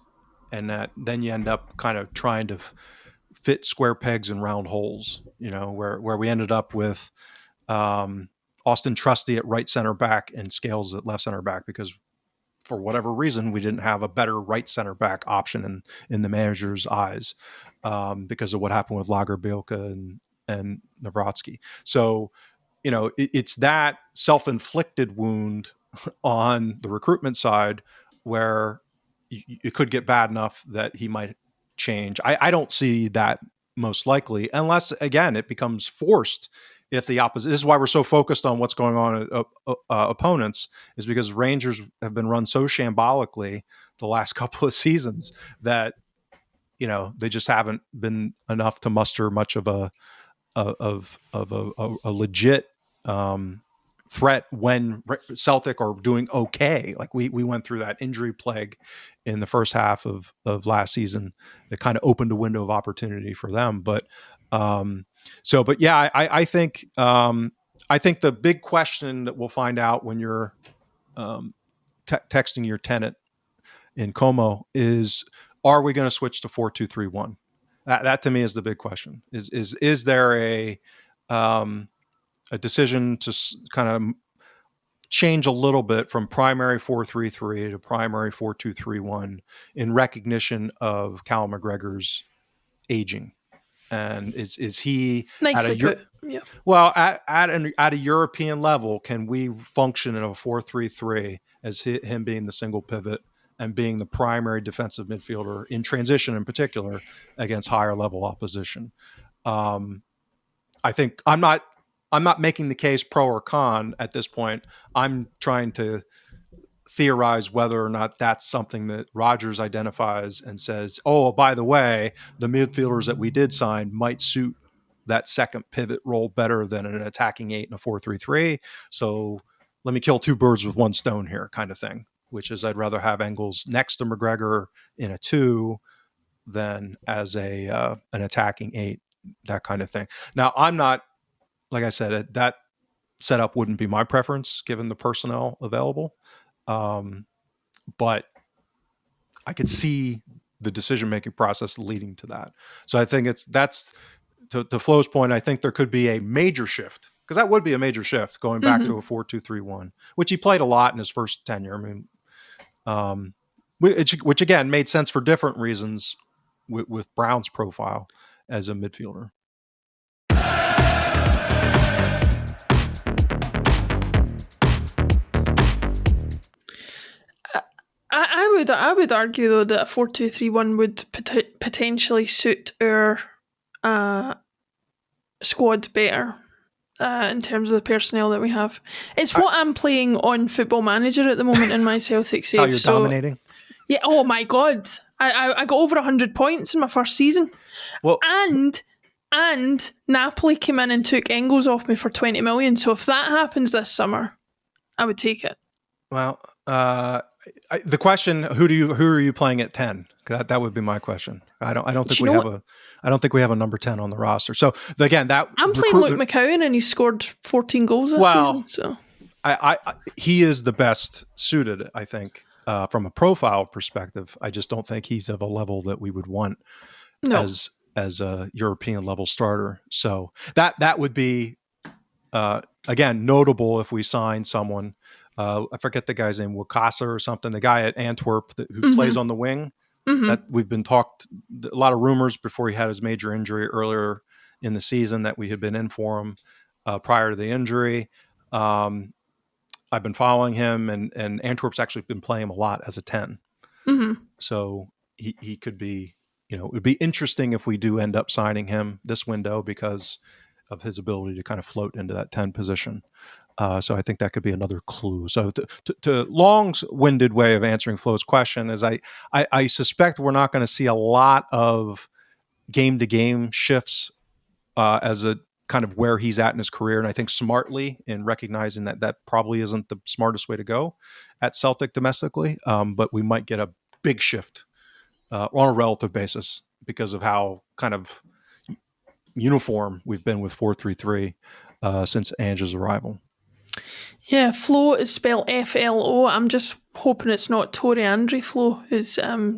and that then you end up kind of trying to fit square pegs in round holes. Where we ended up with Austin Trusty at right center back and Scales at left center back, because for whatever reason we didn't have a better right center back option in the manager's eyes, because of what happened with Lagerbielke and Navratsky. So, it's that self-inflicted wound on the recruitment side where it could get bad enough that he might change. I don't see that most likely, unless again it becomes forced. If the opposite, this is why we're so focused on what's going on at opponents, is because Rangers have been run so shambolically the last couple of seasons that they just haven't been enough to muster much of a legit threat when Celtic are doing okay. Like we went through that injury plague in the first half of last season that kind of opened a window of opportunity for them. But I think the big question that we'll find out when you're texting your tenant in Como is, are we going to switch to 4-2-3-1? That to me is the big question. Is there a decision to kind of change a little bit from primary 4-3-3 to primary 4-2-3-1 in recognition of Callum McGregor's aging? And is he nicely put? Yeah. Well, at a European level, can we function in a 4-3-3 as him being the single pivot and being the primary defensive midfielder in transition, in particular, against higher level opposition? I think I'm not making the case pro or con at this point. I'm trying to theorize whether or not that's something that Rodgers identifies and says, oh, by the way, the midfielders that we did sign might suit that second pivot role better than an attacking 8 in a 4-3-3. So let me kill two birds with one stone here, kind of thing, which is I'd rather have Engels next to McGregor in a 2 than as an attacking 8, that kind of thing. Now, I'm not, like I said, that setup wouldn't be my preference given the personnel available. But I could see the decision-making process leading to that. So I think that's to Flo's point. I think there could be a major shift, because that would be a major shift going back to a 4-2-3-1, which he played a lot in his first tenure. I mean, which again made sense for different reasons with Brown's profile as a midfielder. I would argue though that a 4-2-3-1 would potentially suit our squad better in terms of the personnel that we have. It's what I'm playing on Football Manager at the moment in my Celtic save. How you're dominating? Yeah. Oh my God! I got over 100 points in my first season. Well, and Napoli came in and took Engels off me for 20 million. So if that happens this summer, I would take it. Well, the question: who are you playing at 10? That would be my question. I don't think we have a number 10 on the roster. So again, I'm playing Luke McCowan and he scored 14 goals this season. So he is the best suited, I think, from a profile perspective. I just don't think he's of a level that we would want as a European level starter. So that would be again notable if we sign someone. I forget the guy's name, Wakasa or something, the guy at Antwerp who plays on the wing. That we've been talked a lot of rumors before he had his major injury earlier in the season that we had been in for him prior to the injury. I've been following him, and Antwerp's actually been playing him a lot as a 10. So he could be, it would be interesting if we do end up signing him this window because of his ability to kind of float into that 10 position. So I think that could be another clue. So to long-winded way of answering Flo's question is I suspect we're not going to see a lot of game-to-game shifts as a kind of where he's at in his career. And I think smartly in recognizing that probably isn't the smartest way to go at Celtic domestically. But we might get a big shift on a relative basis because of how kind of uniform we've been with 4-3-3 since Ange's arrival. Yeah, Flo is spelled Flo. I'm just hoping it's not Tori Andre Flo who's listening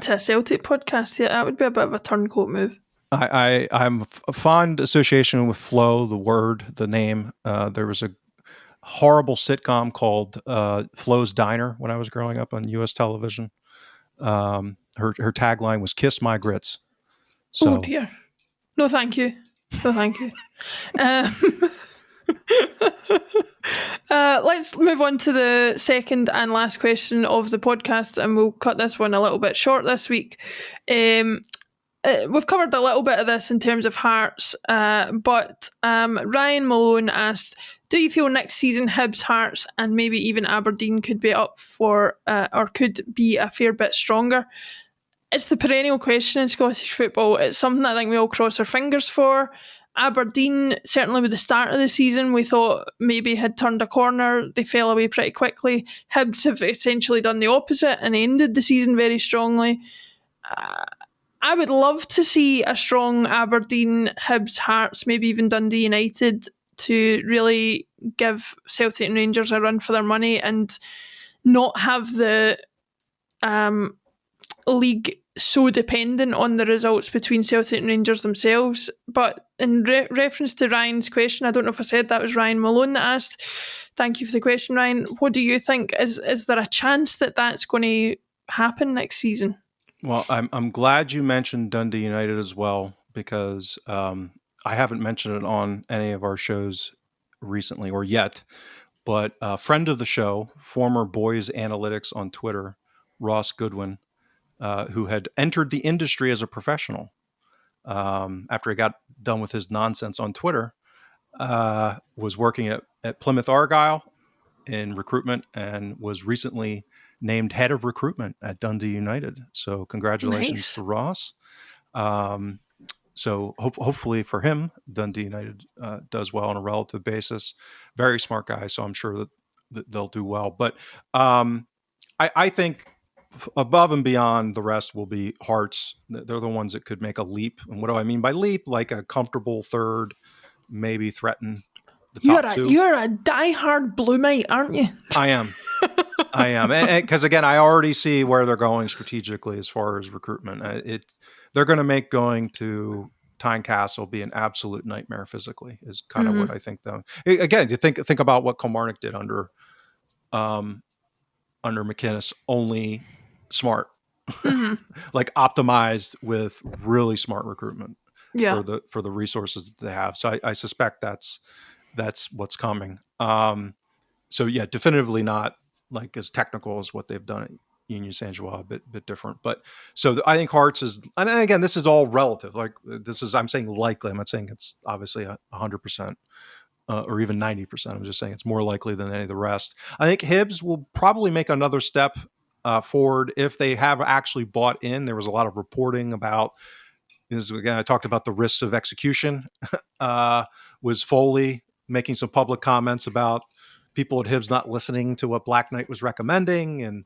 to a Celtic podcast. Yeah, that would be a bit of a turncoat move. I'm a fond association with Flo, the word, the name. There was a horrible sitcom called Flo's Diner when I was growing up on U.S. television. Her tagline was "Kiss my grits." So, oh dear, no, thank you. No, thank you. Let's move on to the second and last question of the podcast, and we'll cut this one a little bit short this week. We've covered a little bit of this in terms of Hearts, but Ryan Malone asked, do you feel next season Hibs, Hearts and maybe even Aberdeen could be up for, or could be a fair bit stronger? It's the perennial question in Scottish football. It's something I think we all cross our fingers for. Aberdeen, certainly with the start of the season, we thought maybe had turned a corner. They fell away pretty quickly. Hibs have essentially done the opposite and ended the season very strongly. I would love to see a strong Aberdeen, Hibs, Hearts, maybe even Dundee United to really give Celtic and Rangers a run for their money and not have the league so dependent on the results between Celtic and Rangers themselves. But in reference to Ryan's question, I don't know if I said that was Ryan Malone that asked. Thank you for the question, Ryan. What do you think? Is there a chance that that's going to happen next season? Well, I'm glad you mentioned Dundee United as well, because I haven't mentioned it on any of our shows recently or yet. But a friend of the show, former Boys Analytics on Twitter, Ross Goodwin, who had entered the industry as a professional after he got done with his nonsense on Twitter, was working at Plymouth Argyle in recruitment and was recently named head of recruitment at Dundee United. So congratulations to Ross. So hopefully for him, Dundee United does well on a relative basis. Very smart guy, so I'm sure that they'll do well. But I think above and beyond the rest will be Hearts. They're the ones that could make a leap. And what do I mean by leap? Like a comfortable third, maybe threaten the top two. You're a diehard Bluemite, aren't you? I am. Because again, I already see where they're going strategically as far as recruitment. They're going to make going to Tynecastle be an absolute nightmare physically. Is kind of what I think. Though, again, you think about what Kilmarnock did under McInnes. Only smart, like optimized with really smart recruitment for the resources that they have. So I suspect that's what's coming. So yeah, definitively not like as technical as what they've done at Union Saint-Gilloise, a bit different. But so I think Hearts is, and again, this is all relative. Like I'm saying likely. I'm not saying it's obviously 100%. Or even 90%. I'm just saying it's more likely than any of the rest. I think Hibs will probably make another step forward if they have actually bought in. There was a lot of reporting about this. Again, I talked about the risks of execution. Was Foley making some public comments about people at Hibs not listening to what Black Knight was recommending? And,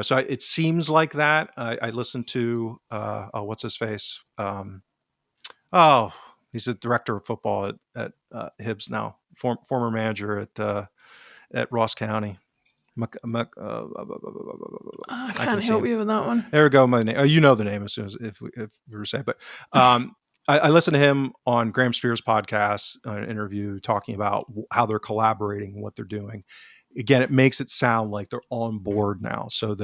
so it seems like that. I listened to, what's his face? He's a director of football at Hibs now, former manager at Ross County. I can't help you with that one. There we go. My name. You know the name as soon as if we were saying. But I listened to him on Graham Spears' podcast, an interview talking about how they're collaborating and what they're doing. Again, it makes it sound like they're on board now. So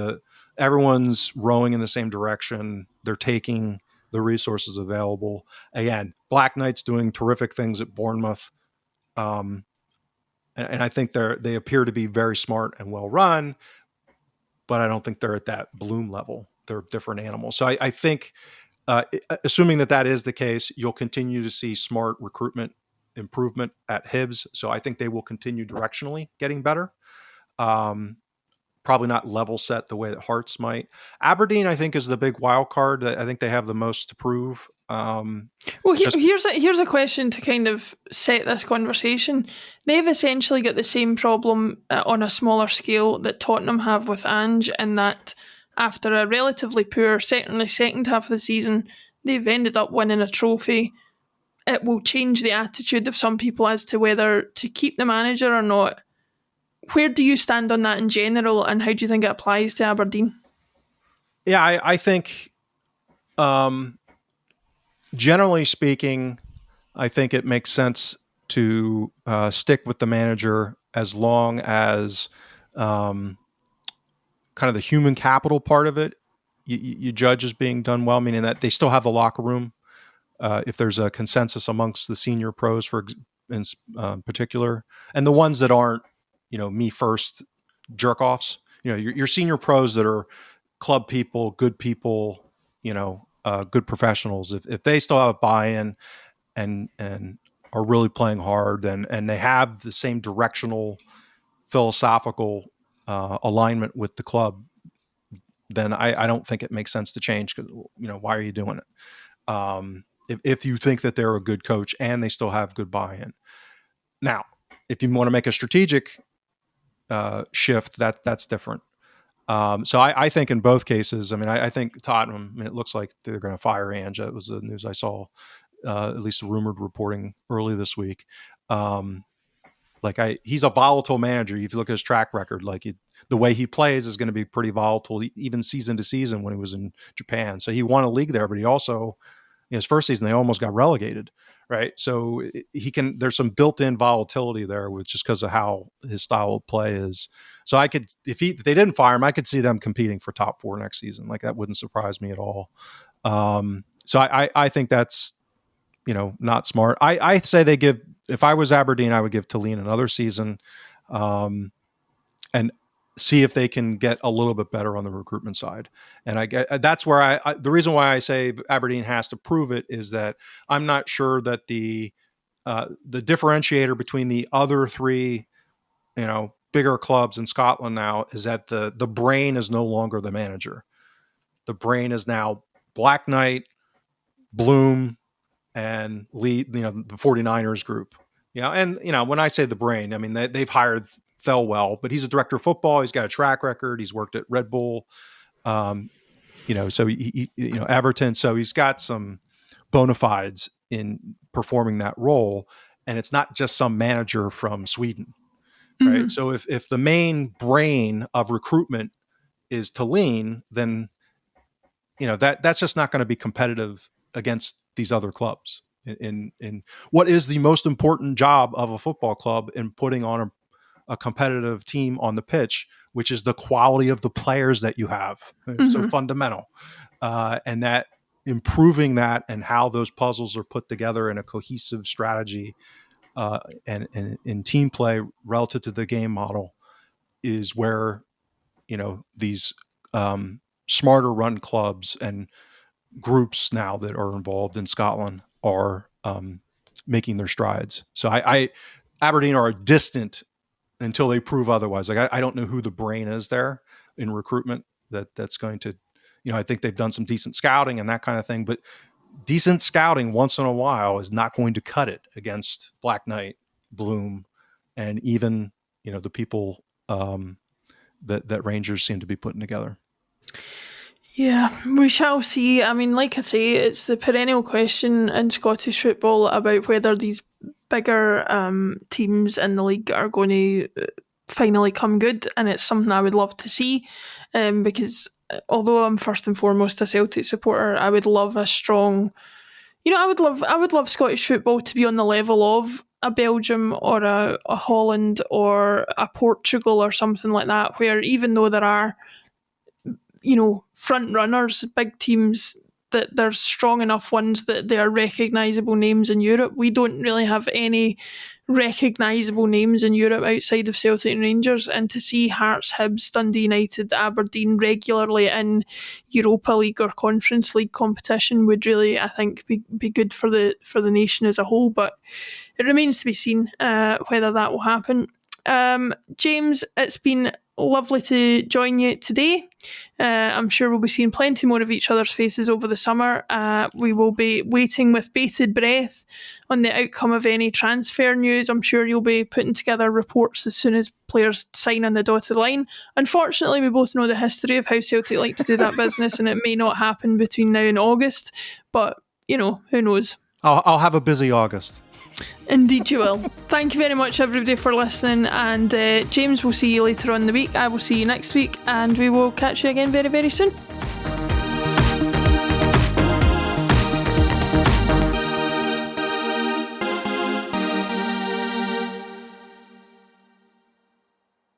everyone's rowing in the same direction. They're taking the resources available. Again, Black Knight's doing terrific things at Bournemouth. And I think they appear to be very smart and well run, but I don't think they're at that Bloom level. They're different animals. So I think, assuming that is the case, you'll continue to see smart recruitment improvement at Hibs. So I think they will continue directionally getting better. Probably not level set the way that Hearts might. Aberdeen, I think, is the big wild card. I think they have the most to prove. Here's a question to kind of set this conversation. They've essentially got the same problem on a smaller scale that Tottenham have with Ange, in that after a relatively poor, certainly second half of the season, they've ended up winning a trophy. It will change the attitude of some people as to whether to keep the manager or not. Where do you stand on that in general, and how do you think it applies to Aberdeen? Yeah, I think, generally speaking, I think it makes sense to stick with the manager as long as kind of the human capital part of it you judge as being done well, meaning that they still have the locker room. If there's a consensus amongst the senior pros, for in particular, and the ones that aren't, me first jerk offs. Your senior pros that are club people, good people, good professionals. If they still have buy-in and are really playing hard, and they have the same directional, philosophical alignment with the club, then I don't think it makes sense to change. Because why are you doing it? If you think that they're a good coach and they still have good buy-in. Now, if you want to make a strategic shift, that's different. So I think in both cases, I think Tottenham, it looks like they're going to fire Ange. That was the news I saw, at least rumored reporting early this week. He's a volatile manager. If you look at his track record, the way he plays is going to be pretty volatile, even season to season when he was in Japan. So he won a league there, but he also, his first season, they almost got relegated. Right. So there's some built-in volatility there, just because of how his style of play is. So if they didn't fire him, I could see them competing for top 4 next season. That wouldn't surprise me at all. So I think that's, not smart. I say if I was Aberdeen, I would give Tallinn another season, and see if they can get a little bit better on the recruitment side. And that's where the reason why I say Aberdeen has to prove it is that I'm not sure that the differentiator between the other 3, bigger clubs in Scotland now is that the brain is no longer the manager. The brain is now Black Knight, Bloom, and Lead, the 49ers group. And when I say the brain, they've hired Thelwell, but he's a director of football. He's got a track record. He's worked at Red Bull, so he Everton. So he's got some bona fides in performing that role, and it's not just some manager from Sweden, right? Mm-hmm. So if the main brain of recruitment is Tallinn, then that's just not going to be competitive against these other clubs. In what is the most important job of a football club in putting on a competitive team on the pitch, which is the quality of the players that you have. It's so fundamental. And that improving that and how those puzzles are put together in a cohesive strategy and in team play relative to the game model is where, these smarter run clubs and groups now that are involved in Scotland are making their strides. So Aberdeen are distant until they prove otherwise. I don't know who the brain is there in recruitment that's going to, I think they've done some decent scouting and that kind of thing, but decent scouting once in a while is not going to cut it against Black Knight, Bloom, and even, the people that Rangers seem to be putting together. Yeah, we shall see. Like I say, it's the perennial question in Scottish football about whether these bigger teams in the league are going to finally come good, and it's something I would love to see, because although I'm first and foremost a Celtic supporter, I would love a strong, I would love Scottish football to be on the level of a Belgium or a Holland or a Portugal or something like that, where even though there are front runners, big teams, that there's strong enough ones that they are recognisable names in Europe. We don't really have any recognisable names in Europe outside of Celtic and Rangers, and to see Hearts, Hibs, Dundee United, Aberdeen regularly in Europa League or Conference League competition would really, I think, be good for the nation as a whole. But it remains to be seen whether that will happen. James, it's been lovely to join you today. I'm sure we'll be seeing plenty more of each other's faces over the summer. We will be waiting with bated breath on the outcome of any transfer news. I'm sure you'll be putting together reports as soon as players sign on the dotted line. Unfortunately, we both know the history of how Celtic like to do that business, and it may not happen between now and August, but who knows. I'll have a busy August. Indeed you will. Thank you very much everybody for listening, and James, we'll see you later on in the week. I will see you next week, and we will catch you again very, very soon.